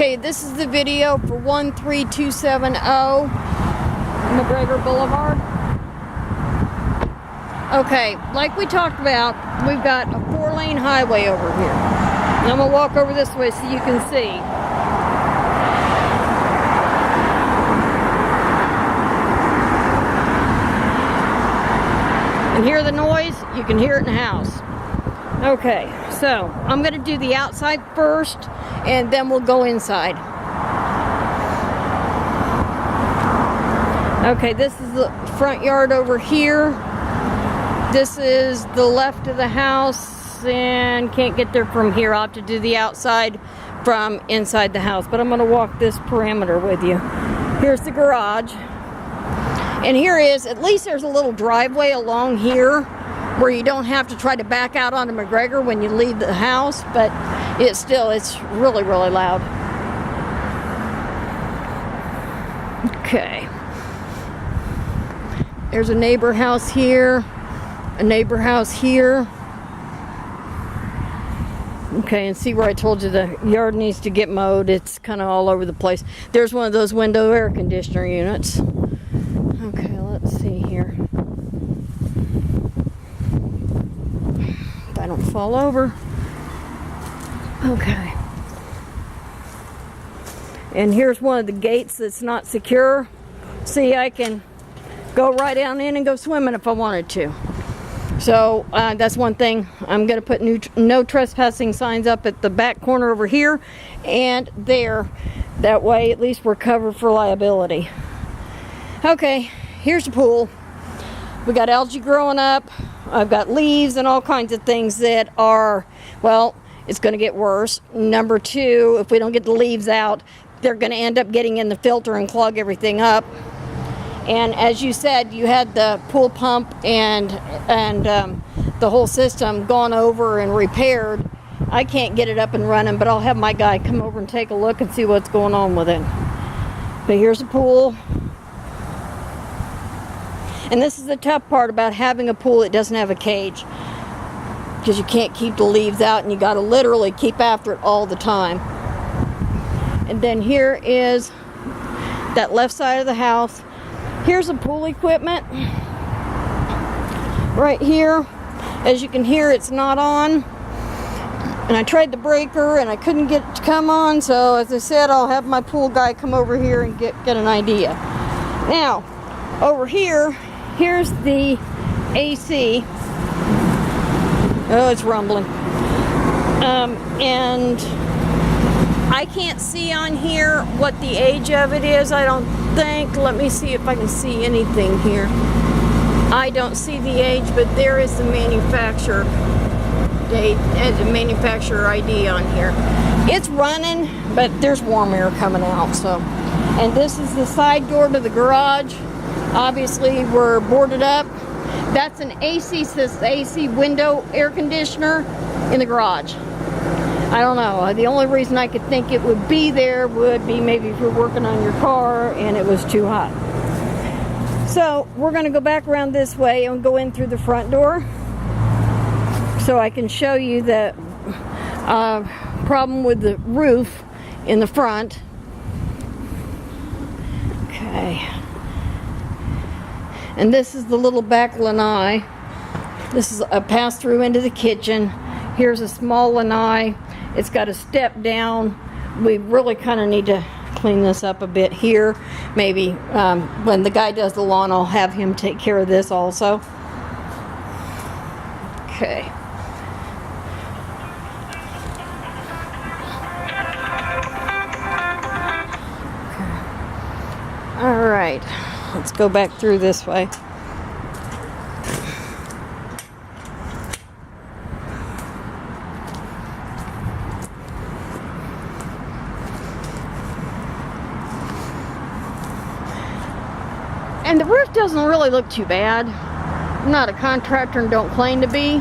Okay, this is the video for 13270 McGregor Boulevard. Okay, like we talked about, we've got a 4-lane highway over here. And I'm going to walk over this way so you can see. And hear the noise? You can hear it in the house. Okay, so I'm going to do the outside first, and then we'll go inside. Okay, this is the front yard over here. This is the left of the house, and can't get there from here. I'll have to do the outside from inside the house, but I'm going to walk this perimeter with you. Here's the garage. And here is, at least there's a little driveway along here where you don't have to try to back out onto McGregor when you leave the house, but it's really, really loud. Okay. There's a neighbor house here, a neighbor house here. Okay, and see where I told you the yard needs to get mowed? It's kind of all over the place. There's one of those window air conditioner units. Okay, let's see here. If I don't fall over. Okay. And here's one of the gates that's not secure. See, I can go right down in and go swimming if I wanted to. So that's one thing. I'm going to put no trespassing signs up at the back corner over here and there. That way at least we're covered for liability. Okay, here's the pool. We got algae growing up. I've got leaves and all kinds of things that are, well, it's going to get worse. Number two, if we don't get the leaves out, they're going to end up getting in the filter and clog everything up. And as you said, you had the pool pump and the whole system gone over and repaired. I can't get it up and running, but I'll have my guy come over and take a look and see what's going on with it. But here's the pool. And this is the tough part about having a pool that doesn't have a cage, because you can't keep the leaves out and you got to literally keep after it all the time. And then here is that left side of the house. Here's the pool equipment right here. As you can hear, it's not on, and I tried the breaker and I couldn't get it to come on, so as I said, I'll have my pool guy come over here and get an idea. Now over here, here's the AC. Oh, it's rumbling. And I can't see on here what the age of it is, I don't think. Let me see if I can see anything here. I don't see the age, but there is the manufacturer date and the manufacturer ID on here. It's running, but there's warm air coming out. So, and this is the side door to the garage. Obviously, we're boarded up. That's an AC window air conditioner in the garage. I don't know. The only reason I could think it would be there would be maybe if you're working on your car and it was too hot. So we're going to go back around this way and go in through the front door so I can show you the problem with the roof in the front. Okay. And this is the little back lanai. This is a pass-through into the kitchen. Here's a small lanai. It's got a step down. We really kind of need to clean this up a bit here. Maybe when the guy does the lawn, I'll have him take care of this also. Okay. All right, let's go back through this way. And the roof doesn't really look too bad. I'm not a contractor and don't claim to be,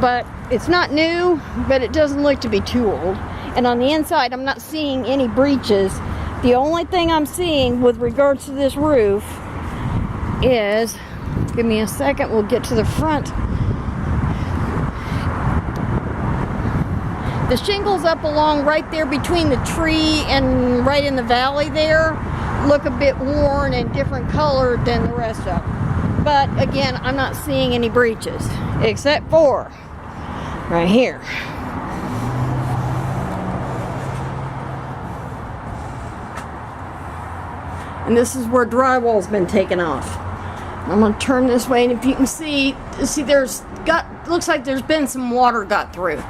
but it's not new, but it doesn't look to be too old. And on the inside, I'm not seeing any breaches. The only thing I'm seeing with regards to this roof is, give me a second, we'll get to the front. The shingles up along right there between the tree and right in the valley there look a bit worn and different colored than the rest of them. But again, I'm not seeing any breaches except for right here. And this is where drywall's been taken off. I'm going to turn this way, and if you can see looks like there's been some water got through.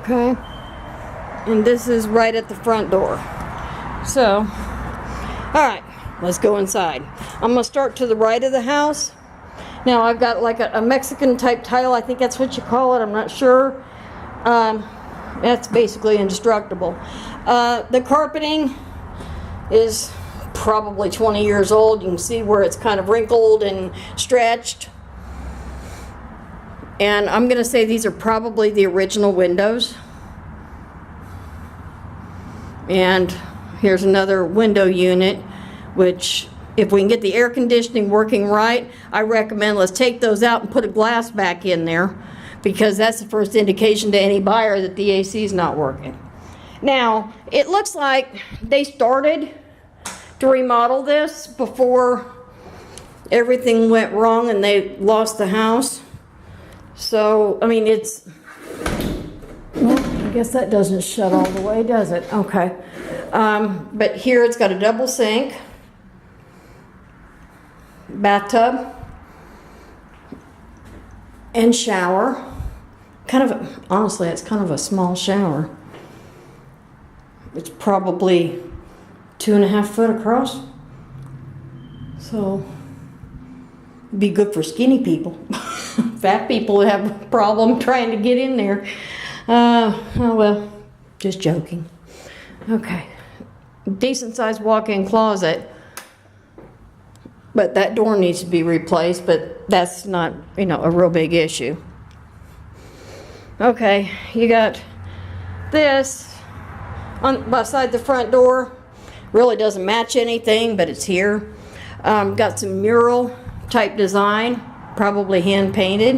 Okay, and this is right at the front door. So, all right, let's go inside. I'm gonna start to the right of the house. Now I've got like a Mexican type tile, I think that's what you call it, I'm not sure. That's basically indestructible. The carpeting is probably 20 years old. You can see where it's kind of wrinkled and stretched. And I'm going to say these are probably the original windows. And here's another window unit, which if we can get the air conditioning working right, I recommend let's take those out and put a glass back in there, because that's the first indication to any buyer that the AC is not working. Now, it looks like they started to remodel this before everything went wrong and they lost the house. So, I mean, well, I guess that doesn't shut all the way, does it? Okay. But here it's got a double sink, bathtub, and shower. Honestly, it's kind of a small shower. It's probably 2.5 foot across. So, it'd be good for skinny people. Fat people have a problem trying to get in there. Oh well, just joking. Okay, decent sized walk-in closet, but that door needs to be replaced, but that's not, a real big issue. Okay, you got this on beside the front door. Really doesn't match anything, but it's here. Got some mural type design, probably hand painted.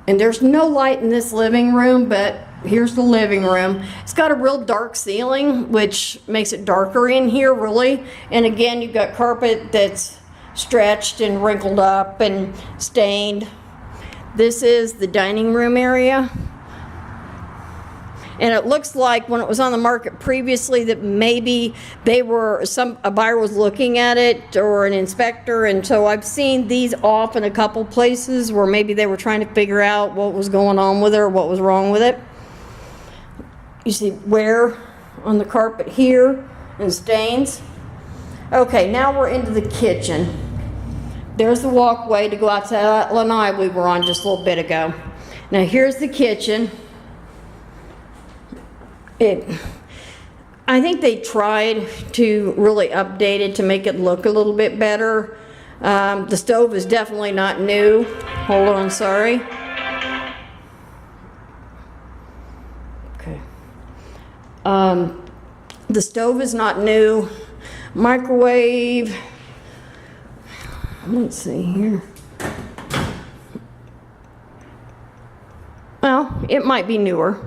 And there's no light in this living room, but here's the living room. It's got a real dark ceiling, which makes it darker in here, really. And again, you've got carpet that's stretched and wrinkled up and stained. This is the dining room area. And it looks like when it was on the market previously that maybe a buyer was looking at it, or an inspector, and so I've seen these off in a couple places where maybe they were trying to figure out what was going on with it or what was wrong with it. You see wear on the carpet here and stains. Okay, now we're into the kitchen. There's the walkway to go out to that lanai we were on just a little bit ago. Now here's the kitchen. I think they tried to really update it to make it look a little bit better. The stove is definitely not new. Hold on, sorry. Okay. The stove is not new. Microwave. Let's see here. Well, it might be newer.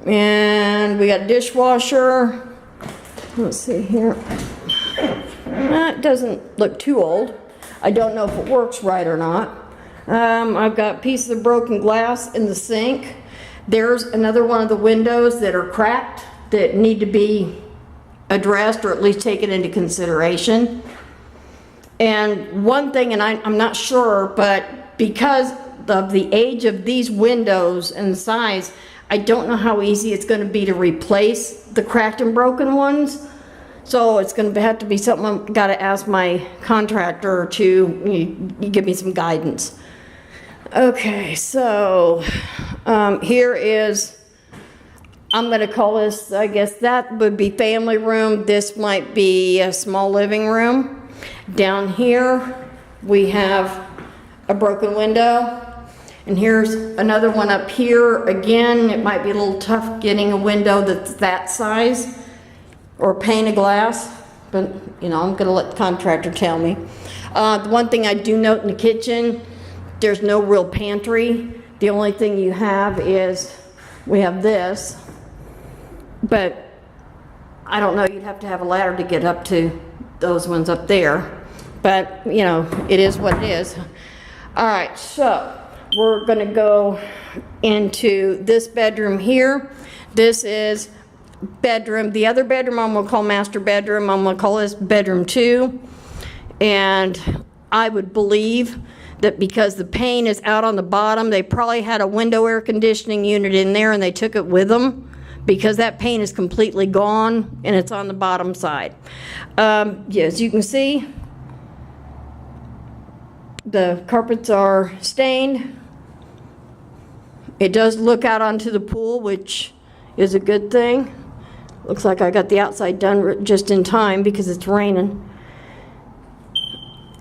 And we got a dishwasher. Let's see here. That doesn't look too old. I don't know if it works right or not. I've got pieces of broken glass in the sink. There's another one of the windows that are cracked that need to be addressed, or at least taken into consideration. And one thing, and I'm not sure, but because of the age of these windows and the size, I don't know how easy it's going to be to replace the cracked and broken ones. So it's going to have to be something I've got to ask my contractor to give me some guidance. Okay, so here is, I'm going to call this, I guess that would be family room. This might be a small living room. Down here we have a broken window. And here's another one up here. Again, it might be a little tough getting a window that's that size or a pane of glass, but you know, I'm gonna let the contractor tell me. The one thing I do note in the kitchen, there's no real pantry. The only thing you have is, we have this, but I don't know, you'd have to have a ladder to get up to those ones up there. But, you know, it is what it is. All right, so we're gonna go into this bedroom here. This is bedroom. The other bedroom I'm gonna call master bedroom. I'm gonna call this bedroom 2. And I would believe that because the pane is out on the bottom, they probably had a window air conditioning unit in there and they took it with them, because that pane is completely gone and it's on the bottom side. Yeah, as you can see, the carpets are stained. It does look out onto the pool, which is a good thing. Looks like I got the outside done just in time because it's raining.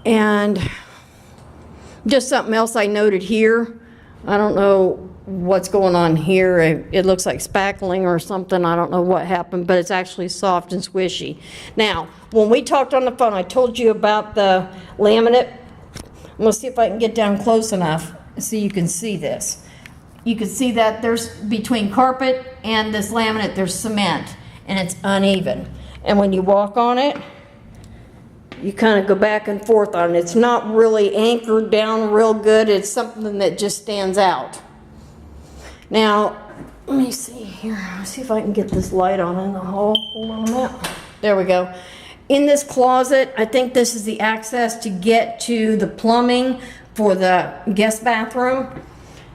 And just something else I noted here. I don't know what's going on here. It looks like spackling or something. I don't know what happened, but it's actually soft and squishy. Now, when we talked on the phone, I told you about the laminate. I'm gonna see if I can get down close enough so you can see this. You can see that there's, between carpet and this laminate, there's cement, and it's uneven. And when you walk on it, you kind of go back and forth on it. It's not really anchored down real good. It's something that just stands out. Now, let me see here. Let's see if I can get this light on in the hall. Hold on a minute. There we go. In this closet, I think this is the access to get to the plumbing for the guest bathroom.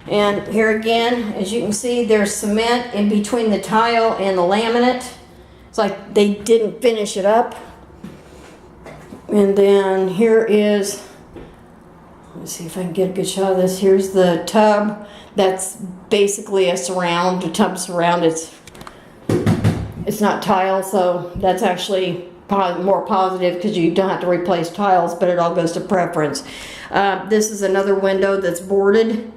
And here again, as you can see, there's cement in between the tile and the laminate. It's like they didn't finish it up. And then here is, let's see if I can get a good shot of this. Here's the tub. That's basically a surround, a tub surround. It's not tile, so that's actually more positive because you don't have to replace tiles, but it all goes to preference. This is another window that's boarded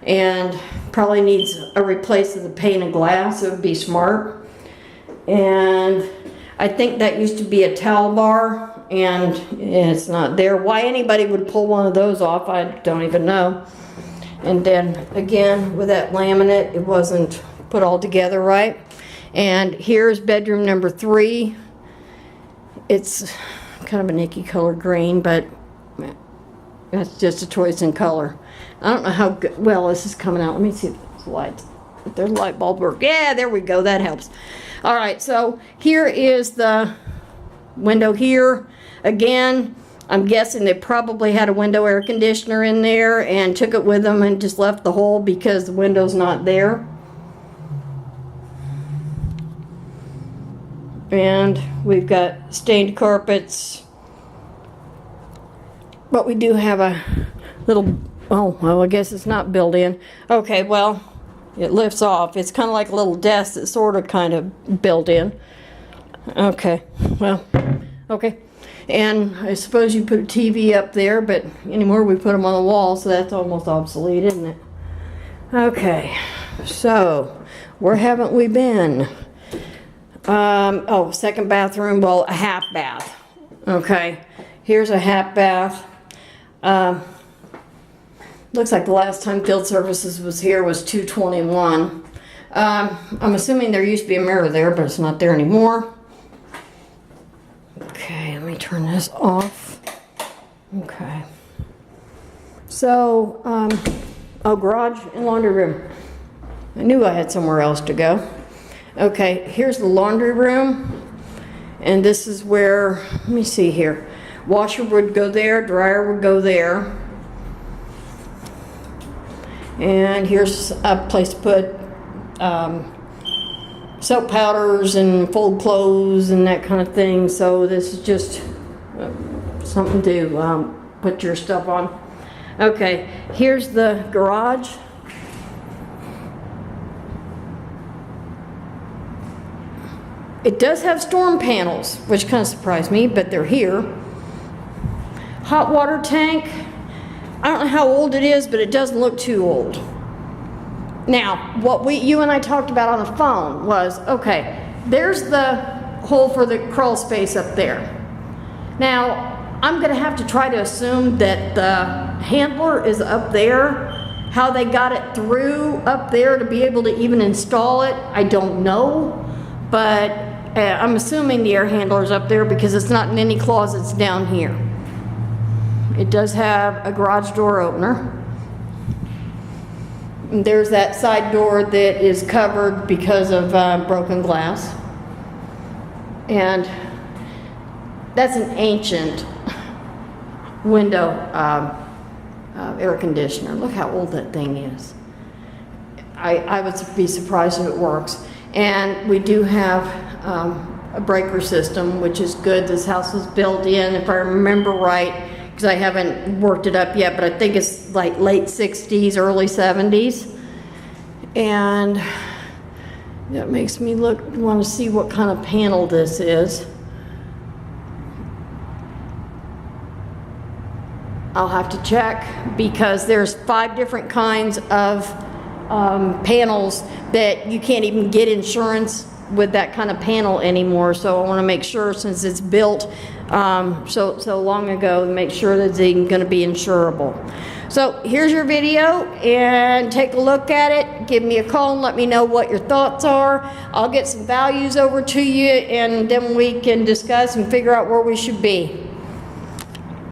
and probably needs a replace of the pane of glass. It would be smart. And I think that used to be a towel bar, and it's not there. Why anybody would pull one of those off, I don't even know. And then again, with that laminate, it wasn't put all together right. And here's bedroom number 3. It's kind of a Nikki color green, but that's just a choice in color. I don't know how good, well, this is coming out. Let me see if there's light. If there's a light bulb work. Yeah, there we go. That helps. All right, so here is the window here. Again, I'm guessing they probably had a window air conditioner in there and took it with them and just left the hole because the window's not there. And we've got stained carpets. But we do have a little, oh, well, I guess it's not built in. Okay, well, it lifts off. It's kind of like a little desk that's sort of kind of built in. Okay, well, okay. And I suppose you put a TV up there, but anymore we put them on the wall, so that's almost obsolete, isn't it? Okay, so where haven't we been? Oh, second bathroom, well, a half bath. Okay, here's a half bath. Looks like the last time field services was here was 2/21. I'm assuming there used to be a mirror there, but it's not there anymore. Okay, let me turn this off. Okay. So, oh, garage and laundry room. I knew I had somewhere else to go. Okay, here's the laundry room. And this is where, let me see here. Washer would go there, dryer would go there. And here's a place to put soap powders and fold clothes and that kind of thing. So this is just something to put your stuff on. Okay, here's the garage. It does have storm panels, which kind of surprised me, but they're here. Hot water tank. I don't know how old it is, but it doesn't look too old. Now, what you and I talked about on the phone was, okay, there's the hole for the crawl space up there. Now, I'm gonna have to try to assume that the handler is up there. How they got it through up there to be able to even install it, I don't know. But I'm assuming the air handler is up there because it's not in any closets down here. It does have a garage door opener. And there's that side door that is covered because of broken glass. And that's an ancient window air conditioner. Look how old that thing is. I would be surprised if it works. And we do have a breaker system, which is good. This house was built in, if I remember right, because I haven't worked it up yet, but I think it's like late 60s, early 70s. And that makes me want to see what kind of panel this is. I'll have to check because there's 5 different kinds of panels that you can't even get insurance with that kind of panel anymore. So I want to make sure, since it's built so long ago, make sure that it's even going to be insurable. So here's your video, and take a look at it. Give me a call and let me know what your thoughts are. I'll get some values over to you, and then we can discuss and figure out where we should be.